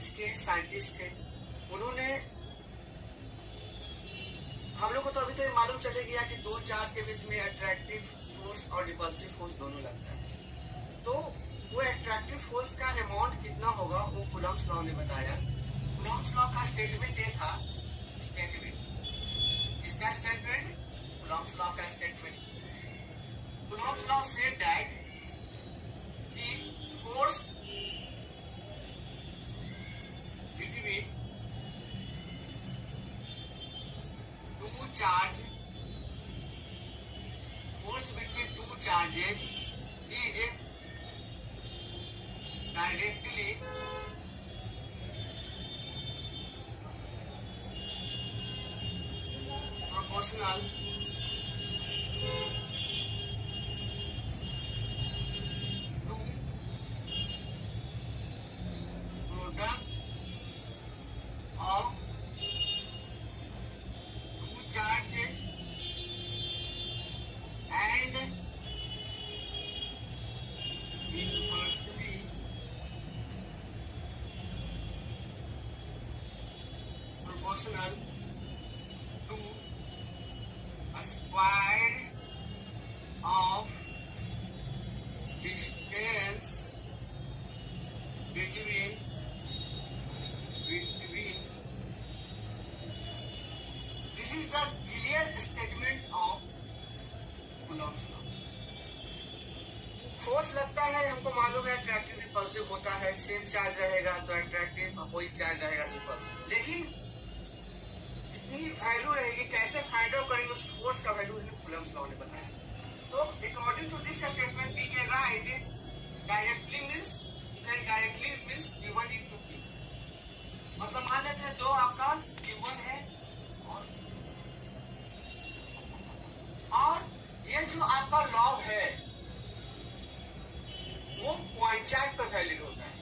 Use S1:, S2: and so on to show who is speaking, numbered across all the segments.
S1: Physics के scientist थे। उन्होंने हम लोग को तो अभी तक मालूम चले गया कि दो चार्ज के बीच में अट्रैक्टिव फोर्स और रिपल्सिव फोर्स दोनों लगता है। तो वो अट्रैक्टिव फोर्स का अमाउंट कितना होगा वो कूलम्ब्स लॉ ने बताया। कूलम्ब्स लॉ का स्टेटमेंट ये था, इसका स्टेटमेंट, कूलम्ब्स लॉ का statement, Coulomb's law said that force between two charge, force between two charges is directly proportional to product of two charges and inversely proportional to a square of distance between this is the clear statement of Coulomb's law. Force लगता है, हमको मालूम है attractive repulsive होता है, same charge रहेगा तो attractive, opposite charge रहेगा तो रिपल्सिव। लेकिन कितनी वैल्यू रहेगी, कैसे फाइंड आउट करेंगे उस फोर्स का वैल्यू, कूलम्ब्स लॉ ने बताया। तो according to this statement we can write directly means Q1 into Q। मतलब मान लेते हैं दो आपका Q1 है और ये जो आपका लॉ है वो पॉइंट चार्ज पर वैलिड होता है।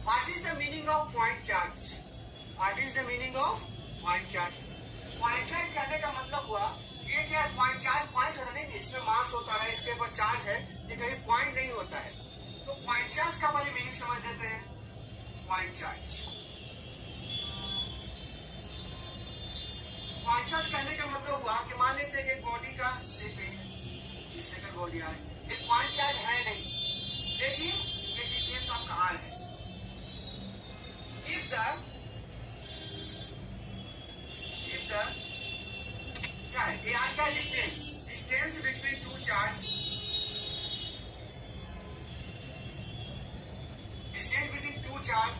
S1: What is the meaning of point charge? What is the meaning of point charge? Point charge कहने का मतलब हुआ ये क्या है, पॉइंट चार्ज पॉइंट होता नहीं, इसमें मास होता है, इसके ऊपर चार्ज है, ये कहीं पॉइंट नहीं होता है। तो पॉइंट चार्ज का हमारी मीनिंग समझ लेते हैं। पॉइंट चार्ज, पॉइंट चार्ज कहने का मतलब हुआ कि मान लेते हैं कि बॉडी का शेप है, इस सेकंड बॉडी है, ये पॉइंट चार्ज है नहीं, लेकिन ये डिस्टेंस आपका आर है। इफ द क्या है, ये आर का distance between two charge, distance between two charge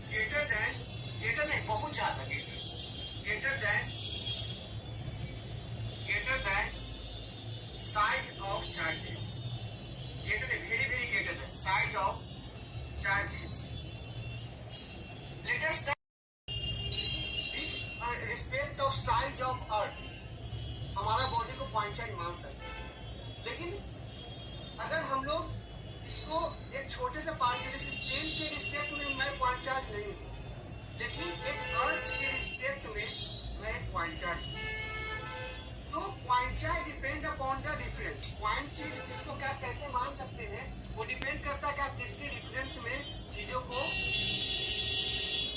S1: greater नहीं, बहुत ज्यादा greater than size of charges, very greater than size of charges. Let us with respect of size of earth हमारा body को point charge मान सकते हैं। लेकिन अगर हम लोग इसको एक छोटे से पार्ट जैसे स्पेन के रिस्पेक्ट में मैं पॉइंट चार्ज नहीं हूँ, लेकिन एक अर्थ के रिस्पेक्ट में मैं एक पॉइंट चार्ज हूँ। तो point charge depend upon the difference. Point चीज इसको क्या कैसे मान सकते हैं, वो डिपेंड करता है कि आप किसके डिफरेंस में चीजों को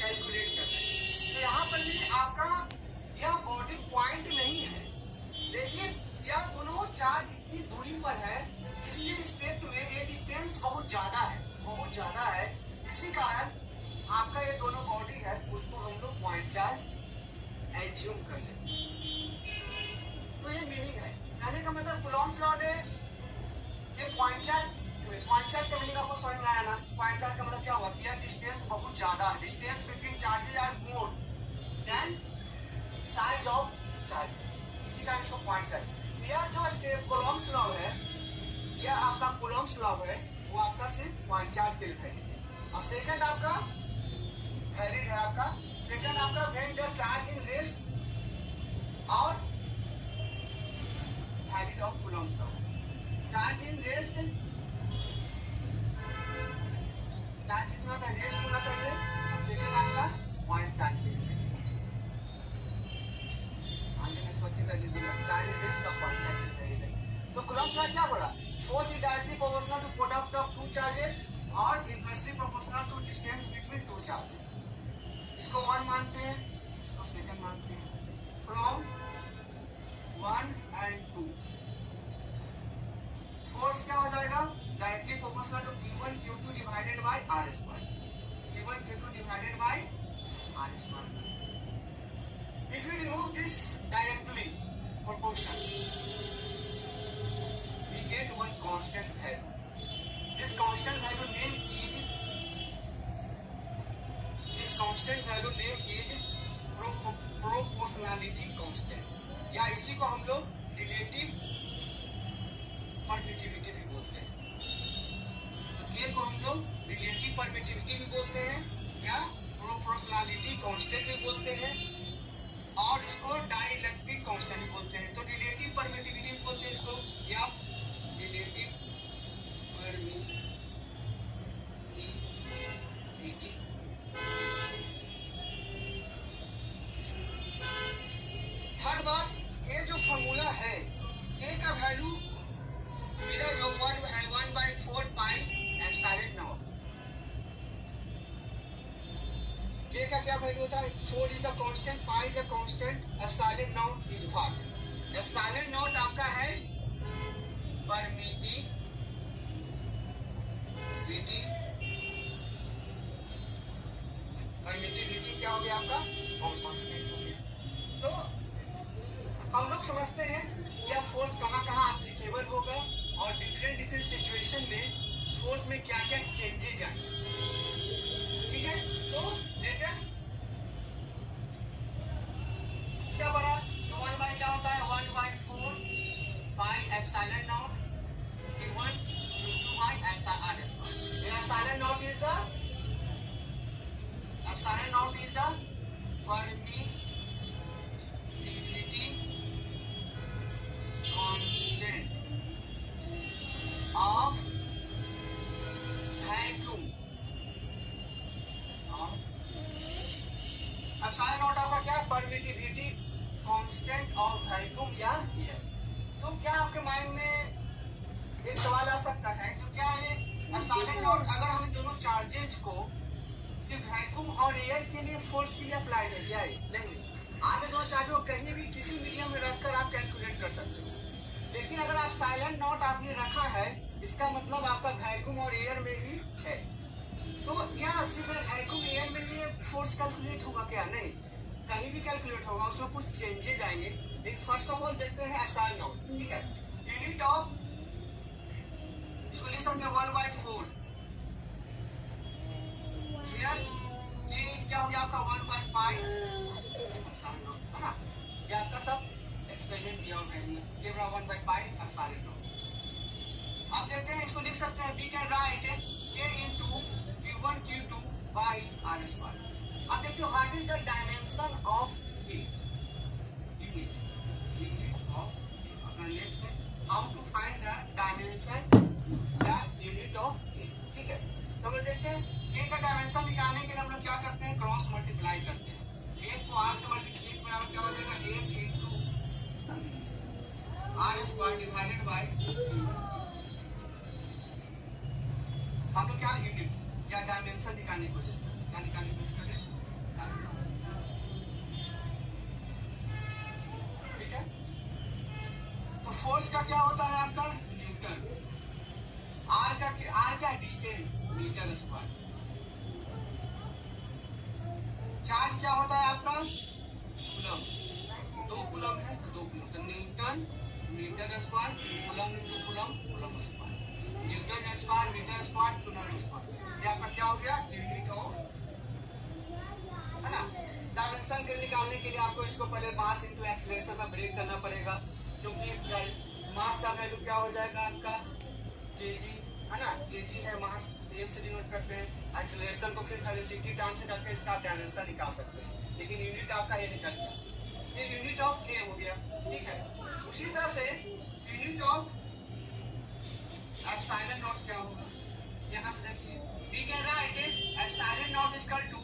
S1: कैलकुलेट करते हैं। तो यहाँ पर भी आपका यह बॉडी पॉइंट नहीं है, लेकिन यह दोनों चार्ज इतनी दूरी पर है जिसके रिस्पेक्ट में ये डिस्टेंस बहुत ज्यादा है। इसी कारण आपका ये दोनों बॉडी है उसको हम लोग पॉइंट चार्ज एज्यूम कर लेते हैं। तो ये मीनिंग है, कहने का मतलब कूलम्ब्स लॉ ने ये पॉइंट चार्ज का मीनिंग आपको समझ में आया ना। पॉइंट चार्ज का मतलब क्या हुआ, यह डिस्टेंस बहुत ज्यादा है, distance between charges are more than size of charges, इसी कारण इसको पॉइंट चार्ज। यह जो स्टेप कूलम्ब्स लॉ है, यह आपका कूलम्ब्स लॉ है, वो आपका सिर्फ पॉइंट चार्ज के लिए वैलिड है। और सेकंड आपका वैलिड है, आपका सेकंड आपका when the charge in rest or valid of Coulomb's law. Charge in rest, charge किसमें होता है, रेस्ट होना चाहिए। और सेकंड आपका पॉइंट चार्ज के लिए चार्ज इन रेस्ट का पॉइंट चार्ज के लिए। तो कूलम्ब्स लॉ क्या बोला, force is directly proportional to product of two charges और inversely proportional to distance one मानते हैं, इसको सेकंड मानते हैं, फ्रॉम 1 and 2। फोर्स क्या हो जाएगा, directly proportional to P1 Q2 divided by R square, P1 Q2 divided by R square. If you remove this directly proportion, we get one constant value. This constant value name is proportionality constant, या इसी को हम लोग relative permittivity भी बोलते हैं। ये को हम लोग रिलेटिव परमिटिविटी भी बोलते हैं या प्रोपोर्शनलिटी कांस्टेंट भी बोलते हैं, और इसको डाइलेक्ट्रिक कांस्टेंट भी बोलते हैं। तो रिलेटिव परमिटिविटी भी बोलते हैं इसको, या रिलेटिव परमिटिविटी। थर्ड बार, ये जो फॉर्मूला है, के का वैल्यू मेरा जो वर्ब है 1/4 पाई एप्सिलॉन नॉट। के का क्या वैल्यू होता है, 4 is the constant, pi is the constant, epsilon naught is what. Epsilon naught आपका है परमिटिविटी क्या हो गया आपका, कांस्टेंट हो गया। तो हम लोग समझते हैं यह फोर्स कहाँ कहाँ एप्लीकेबल होगा और डिफरेंट सिचुएशन में फोर्स में क्या क्या चेंजेज आएंगे। ठीक है, तो लेटेस्ट क्या बड़ा, 1 बाय क्या होता है, 1/4 pi epsilon naught Q1 Q2 by R square. Epsilon naught is the permittivity constant of vacuum। Epsilon naught आपका क्या, परमिटिविटी कांस्टेंट ऑफ वैक्यूम या एयर। तो क्या आपके माइंड में एक सवाल आ सकता है, तो क्या ये एप्सिलॉन नॉट अगर हम दोनों चार्जेज को सिर्फ वैक्यूम और एयर के लिए फोर्स के लिए अप्लाई है क्या, नहीं। आप दोनों चार्ज को कहीं भी किसी मीडियम में रखकर आप कैलकुलेट कर सकते हो, लेकिन अगर आप साइलेंट नॉट आपने रखा है, इसका मतलब आपका वैक्यूम और एयर में ही है। तो क्या सिर्फ वैक्यूम एयर में ये फोर्स कैलकुलेट होगा क्या, नहीं, कहीं भी कैलकुलेट होगा, उसमें कुछ चेंजेज आएंगे। लेकिन फर्स्ट ऑफ ऑल देखते हैं एप्सिलॉन नॉट। ठीक है, यूनिट ऑफ, इसको लिख सकते हैं 1/4। फिर ये क्या हो गया आपका 1/π एप्सिलॉन नॉट, है ना। ये आपका सब एक्सपेरिमेंट दिया होगा, ये बड़ा 1/π एप्सिलॉन नॉट। अब देखते हैं, इसको लिख सकते हैं, we can write a into Q1 Q2 by R square. अब देखते हो what is the dimension of A, unit of, अपना नेक्स्ट है how to find the dimension या यूनिट ऑफ A। ठीक है, तो हम देखते हैं A का डायमेंशन निकालने के लिए हम लोग क्या करते हैं, क्रॉस मल्टीप्लाई करते हैं। 1 को R से मल्टीप्लाई बराबर क्या हो जाएगा, 1 into R square divided by, हम लोग क्या यूनिट या डायमेंशन निकालने की कोशिश करें, क्या निकालने की कोशिश करें, ठीक है। तो फोर्स का क्या होता है आपका, न्यूटन। आर का डिस्टेंस मीटर स्क्वायर। चार्ज क्या होता है आपका, कूलम। 2 कूलम है तो 2 कूलम, तो newton metre square, coulomb into coulomb, coulomb square, newton square metre square coulomb square. ये आपका क्या हो गया, यूनिट ऑफ, है ना। डायमेंशन के निकालने के लिए आपको इसको पहले मास इंटू एक्सीलरेशन में ब्रेक करना पड़ेगा, क्योंकि मास का वैल्यू क्या हो जाएगा आपका केजी, है ना, केजी है मास, एम से डिनोट करते हैं। एक्सीलरेशन को फिर वेलोसिटी टर्म से करके इसका डायमेंशन निकाल सकते हैं, लेकिन यूनिट आपका ये निकल गया, ये यूनिट ऑफ ए हो गया। ठीक है, उसी तरह से यूनिट ऑफ एप्सिलॉन नॉट क्या होगा, यहाँ से देखिए, we can write epsilon naught is equal to